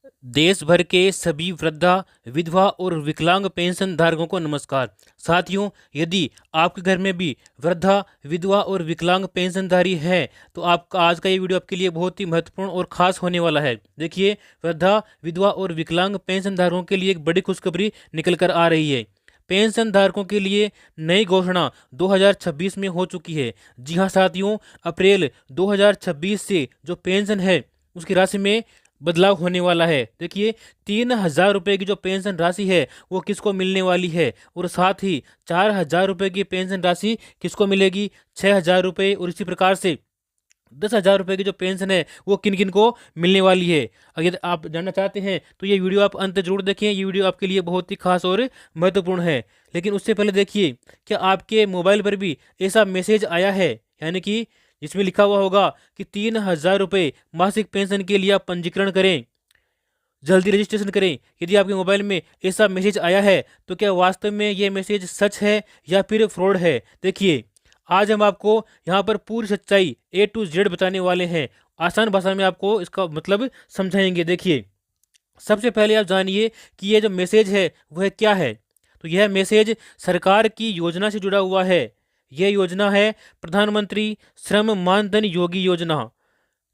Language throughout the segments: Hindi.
देश भर के सभी वृद्धा, विधवा और विकलांग पेंशन धारकों को नमस्कार। साथियों, यदि आपके घर में भी वृद्धा, विधवा और विकलांग पेंशनधारी है तो आपका आज का ये वीडियो आपके लिए बहुत ही महत्वपूर्ण और खास होने वाला है। देखिए, वृद्धा, विधवा और विकलांग पेंशन धारकों के लिए एक बड़ी खुशखबरी निकल कर आ रही है। पेंशन धारकों के लिए नई घोषणा 2026 में हो चुकी है। जी हाँ साथियों, अप्रैल 2026 से जो पेंशन है उसकी राशि में बदलाव होने वाला है। देखिए, 3,000 रुपये की जो पेंशन राशि है वो किसको मिलने वाली है, और साथ ही 4,000 रुपये की पेंशन राशि किसको मिलेगी, 6,000 रुपये, और इसी प्रकार से 10,000 रुपये की जो पेंशन है वो किन किन को मिलने वाली है। अगर आप जानना चाहते हैं तो ये वीडियो आप अंत जरूर देखें। ये वीडियो आपके लिए बहुत ही खास और महत्वपूर्ण है। लेकिन उससे पहले देखिए, क्या आपके मोबाइल पर भी ऐसा मैसेज आया है, यानी कि जिसमें लिखा हुआ होगा कि 3,000 रुपये मासिक पेंशन के लिए आप पंजीकरण करें, जल्दी रजिस्ट्रेशन करें। यदि आपके मोबाइल में ऐसा मैसेज आया है तो क्या वास्तव में ये मैसेज सच है या फिर फ्रॉड है। देखिए, आज हम आपको यहाँ पर पूरी सच्चाई A to Z बताने वाले हैं। आसान भाषा में आपको इसका मतलब समझाएंगे। देखिए, सबसे पहले आप जानिए कि ये जो मैसेज है वह क्या है। तो यह मैसेज सरकार की योजना से जुड़ा हुआ है। यह योजना है प्रधानमंत्री श्रम मानधन योगी योजना।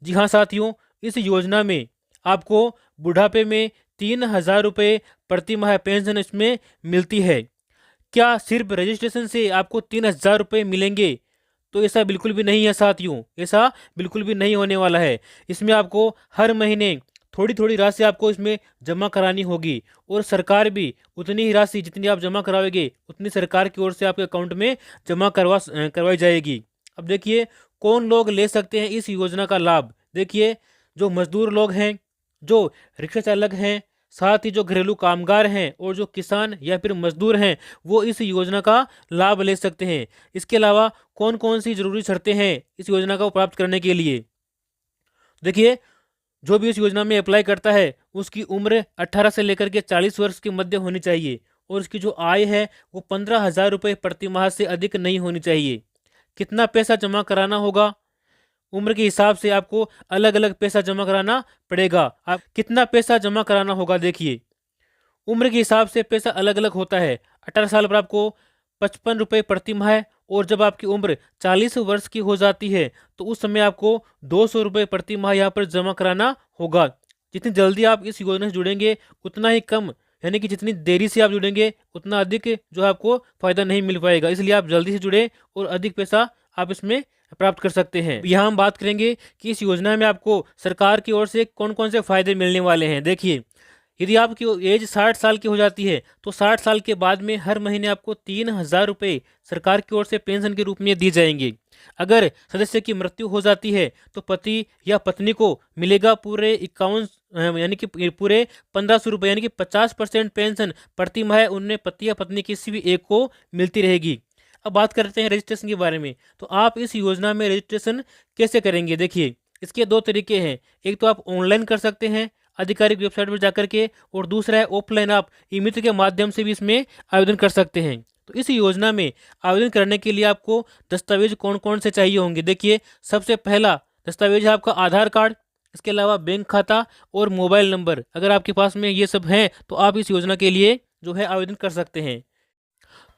जी हाँ साथियों, इस योजना में आपको बुढ़ापे में 3,000 रुपये प्रति माह पेंशन इसमें मिलती है। क्या सिर्फ रजिस्ट्रेशन से आपको 3,000 रुपये मिलेंगे? तो ऐसा बिल्कुल भी नहीं है साथियों, ऐसा बिल्कुल भी नहीं होने वाला है। इसमें आपको हर महीने थोड़ी थोड़ी राशि आपको इसमें जमा करानी होगी, और सरकार भी उतनी ही राशि जितनी आप जमा कराओगे उतनी सरकार की ओर से आपके अकाउंट में जमा करवाई जाएगी। अब देखिए, कौन लोग ले सकते हैं इस योजना का लाभ। देखिए, जो मजदूर लोग हैं, जो रिक्शा चालक हैं, साथ ही जो घरेलू कामगार हैं और जो किसान या फिर मजदूर हैं वो इस योजना का लाभ ले सकते हैं। इसके अलावा कौन कौन सी जरूरी शर्तें हैं इस योजना को प्राप्त करने के लिए। देखिए, जो भी इस योजना में अप्लाई करता है उसकी उम्र 18 से लेकर के 40 वर्ष के मध्य होनी चाहिए, और उसकी जो आय है वो 15,000 रुपये प्रति माह से अधिक नहीं होनी चाहिए। कितना पैसा जमा कराना होगा, उम्र के हिसाब से आपको अलग अलग पैसा जमा कराना पड़ेगा। आप कितना पैसा जमा कराना होगा, देखिए, उम्र के हिसाब से पैसा अलग अलग होता है। 18 साल पर आपको 55 रुपये प्रति माह, और जब आपकी उम्र 40 वर्ष की हो जाती है तो उस समय आपको 200 रुपये प्रति माह यहाँ पर जमा कराना होगा। जितनी जल्दी आप इस योजना से जुड़ेंगे उतना ही कम, यानी कि जितनी देरी से आप जुड़ेंगे उतना अधिक जो है आपको फायदा नहीं मिल पाएगा। इसलिए आप जल्दी से जुड़े और अधिक पैसा आप इसमें प्राप्त कर सकते हैं। यहाँ हम बात करेंगे कि इस योजना में आपको सरकार की ओर से कौन कौन से फायदे मिलने वाले हैं। देखिए, यदि आपकी एज 60 साल की हो जाती है तो 60 साल के बाद में हर महीने आपको 3,000 रुपये सरकार की ओर से पेंशन के रूप में दिए जाएंगे। अगर सदस्य की मृत्यु हो जाती है तो पति या पत्नी को मिलेगा पूरे 51 यानी कि पूरे 1,500 रुपये, यानी कि 50% पेंशन प्रति माह उनमें पति या पत्नी किसी भी एक को मिलती रहेगी। अब बात करते हैं रजिस्ट्रेशन के बारे में। तो आप इस योजना में रजिस्ट्रेशन कैसे करेंगे। देखिए, इसके दो तरीके हैं। एक तो आप ऑनलाइन कर सकते हैं आधिकारिक वेबसाइट पर जाकर के, और दूसरा है ऑफलाइन, आप ई मित्र के माध्यम से भी इसमें आवेदन कर सकते हैं। तो इस योजना में आवेदन करने के लिए आपको दस्तावेज कौन कौन से चाहिए होंगे। देखिए, सबसे पहला दस्तावेज है आपका आधार कार्ड, इसके अलावा बैंक खाता और मोबाइल नंबर। अगर आपके पास में ये सब हैं तो आप इस योजना के लिए जो है आवेदन कर सकते हैं।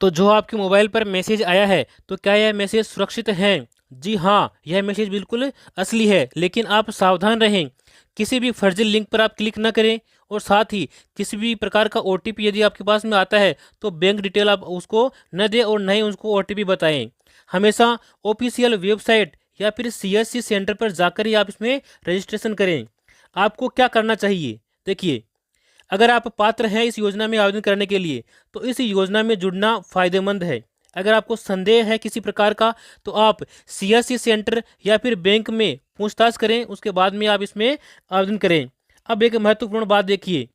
तो जो आपके मोबाइल पर मैसेज आया है तो क्या यह मैसेज सुरक्षित है। जी हाँ, यह मैसेज बिल्कुल असली है, लेकिन आप सावधान रहें। किसी भी फर्जी लिंक पर आप क्लिक ना करें, और साथ ही किसी भी प्रकार का OTP यदि आपके पास में आता है तो बैंक डिटेल आप उसको न दें और न ही उसको OTP बताएं। हमेशा ऑफिशियल वेबसाइट या फिर CSC सेंटर पर जाकर ही आप इसमें रजिस्ट्रेशन करें। आपको क्या करना चाहिए। देखिए, अगर आप पात्र हैं इस योजना में आवेदन करने के लिए तो इस योजना में जुड़ना फायदेमंद है। अगर आपको संदेह है किसी प्रकार का तो आप CSC सेंटर या फिर बैंक में पूछताछ करें, उसके बाद में आप इसमें आवेदन करें। अब एक महत्वपूर्ण बात देखिए,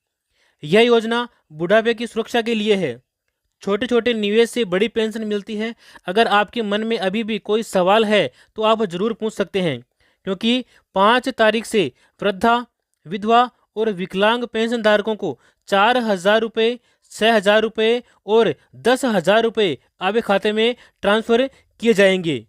यह योजना बुढ़ापे की सुरक्षा के लिए है। छोटे छोटे निवेश से बड़ी पेंशन मिलती है। अगर आपके मन में अभी भी कोई सवाल है तो आप जरूर पूछ सकते हैं, क्योंकि 5 तारीख से वृद्धा, विधवा और विकलांग पेंशन धारकों को 4,000 रुपये, 6,000 रुपये और 10,000 रुपये आपके खाते में ट्रांसफर किए जाएंगे।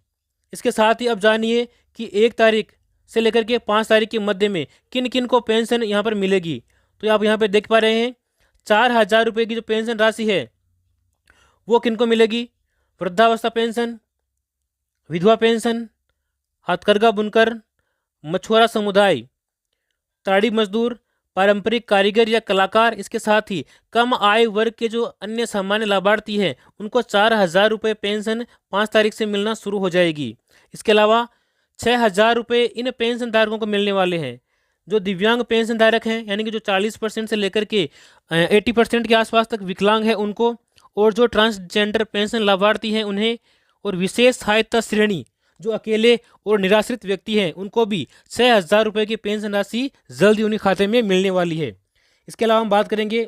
इसके साथ ही अब जानिए कि 1 तारीख से लेकर के 5 तारीख के मध्य में किन किन को पेंशन यहाँ पर मिलेगी। तो आप यहाँ पे देख पा रहे हैं 4,000 रुपये की जो पेंशन राशि है वो किनको मिलेगी? वृद्धावस्था पेंशन, विधवा पेंशन, हथकरघा बुनकर, मछुआरा समुदाय, ताड़ी मजदूर, पारंपरिक कारीगर या कलाकार, इसके साथ ही कम आय वर्ग के जो अन्य सामान्य लाभार्थी हैं उनको 4,000 रुपये पेंशन 5 तारीख से मिलना शुरू हो जाएगी। इसके अलावा 6,000 रुपये इन पेंशन धारकों को मिलने वाले हैं जो दिव्यांग पेंशन धारक हैं, यानी कि जो 40% से लेकर के 80% के आसपास तक विकलांग है उनको, और जो ट्रांसजेंडर पेंशन लाभार्थी हैं उन्हें, और विशेष सहायता श्रेणी जो अकेले और निराश्रित व्यक्ति हैं उनको भी 6,000 रुपये की पेंशन राशि जल्दी उन्हीं खाते में मिलने वाली है। इसके अलावा हम बात करेंगे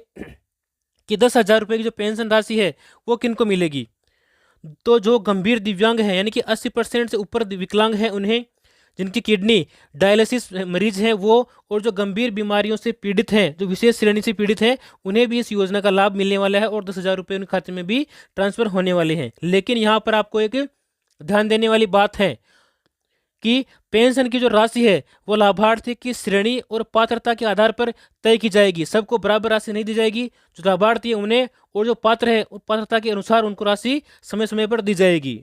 कि 10,000 रुपये की जो पेंशन राशि है वो किनको मिलेगी? तो जो गंभीर दिव्यांग हैं, यानी कि 80% से ऊपर विकलांग हैं उन्हें, जिनकी किडनी डायलिसिस मरीज हैं वो, और जो गंभीर बीमारियों से पीड़ित हैं, जो विशेष श्रेणी से पीड़ित हैं, उन्हें भी इस योजना का लाभ मिलने वाला है और 10,000 रुपये उनके खाते में भी ट्रांसफर होने वाले हैं। लेकिन यहाँ पर आपको एक ध्यान देने वाली बात है कि पेंशन की जो राशि है वो लाभार्थी की श्रेणी और पात्रता के आधार पर तय की जाएगी। सबको बराबर राशि नहीं दी जाएगी। जो लाभार्थी है उन्हें, और जो पात्र है उस पात्रता के अनुसार उनको राशि समय समय पर दी जाएगी।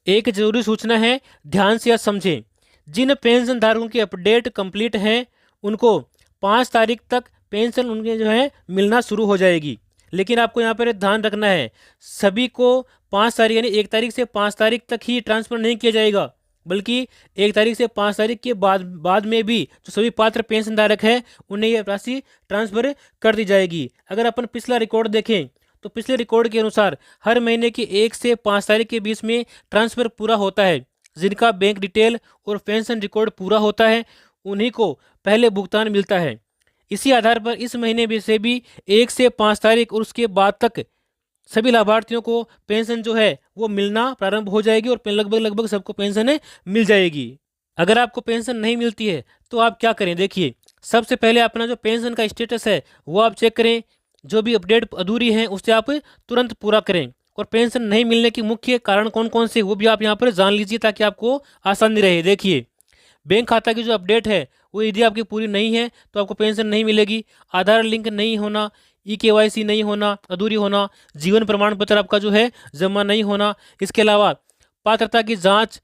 एक जरूरी सूचना है, ध्यान से समझें। जिन पेंशन धारकों की अपडेट कंप्लीट है उनको 5 तारीख तक पेंशन उनके जो है मिलना शुरू हो जाएगी। लेकिन आपको यहाँ पर ध्यान रखना है, सभी को 5 तारीख यानी 1 तारीख से 5 तारीख तक ही ट्रांसफर नहीं किया जाएगा, बल्कि 1 तारीख से 5 तारीख के बाद में भी जो सभी पात्र पेंशन धारक हैं उन्हें यह राशि ट्रांसफर कर दी जाएगी। अगर अपन पिछला रिकॉर्ड देखें तो पिछले रिकॉर्ड के अनुसार हर महीने की 1 से 5 तारीख के बीच में ट्रांसफर पूरा होता है। जिनका बैंक डिटेल और पेंशन रिकॉर्ड पूरा होता है उन्हीं को पहले भुगतान मिलता है। इसी आधार पर इस महीने में से भी 1 से 5 तारीख और उसके बाद तक सभी लाभार्थियों को पेंशन जो है वो मिलना प्रारंभ हो जाएगी और लगभग सबको पेंशन मिल जाएगी। अगर आपको पेंशन नहीं मिलती है तो आप क्या करें? देखिए, सबसे पहले अपना जो पेंशन का स्टेटस है वो आप चेक करें। जो भी अपडेट अधूरी है उसे आप तुरंत पूरा करें, और पेंशन नहीं मिलने के मुख्य कारण कौन कौन से वो भी आप यहाँ पर जान लीजिए ताकि आपको आसानी रहे। देखिए, बैंक खाता की जो अपडेट है वो यदि आपकी पूरी नहीं है तो आपको पेंशन नहीं मिलेगी। आधार लिंक नहीं होना, KYC नहीं होना, अधूरी होना, जीवन प्रमाण पत्र आपका जो है जमा नहीं होना, इसके अलावा पात्रता की जांच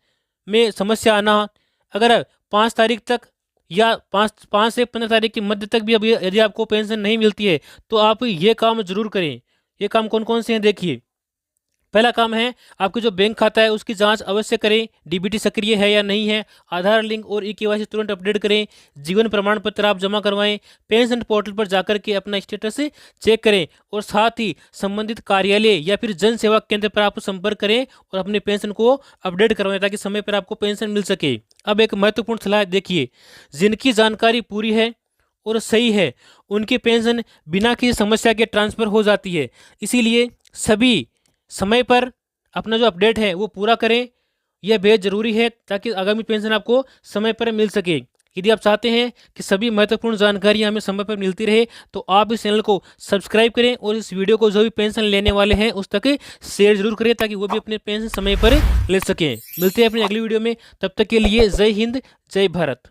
में समस्या आना। अगर 5 तारीख तक या 5 से 15 तारीख की मध्य तक भी अभी यदि आपको पेंशन नहीं मिलती है तो आप ये काम जरूर करें। ये काम कौन कौन से हैं? देखिए, पहला काम है आपके जो बैंक खाता है उसकी जांच अवश्य करें, DBT सक्रिय है या नहीं है। आधार लिंक और KYC तुरंत अपडेट करें। जीवन प्रमाण पत्र आप जमा करवाएं। पेंशन पोर्टल पर जाकर के अपना स्टेटस चेक करें, और साथ ही संबंधित कार्यालय या फिर जन सेवा केंद्र पर आप संपर्क करें और अपने पेंशन को अपडेट करवाएं ताकि समय पर आपको पेंशन मिल सके। अब एक महत्वपूर्ण सलाह देखिए, जिनकी जानकारी पूरी है और सही है उनकी पेंशन बिना किसी समस्या के ट्रांसफर हो जाती है। इसीलिए सभी समय पर अपना जो अपडेट है वो पूरा करें, यह बेहद ज़रूरी है ताकि आगामी पेंशन आपको समय पर मिल सके। यदि आप चाहते हैं कि सभी महत्वपूर्ण जानकारी हमें समय पर मिलती रहे तो आप इस चैनल को सब्सक्राइब करें और इस वीडियो को जो भी पेंशन लेने वाले हैं उस तक शेयर जरूर करें ताकि वो भी अपने पेंशन समय पर ले सकें। मिलते हैं अपनी अगली वीडियो में, तब तक के लिए जय हिंद, जय भारत।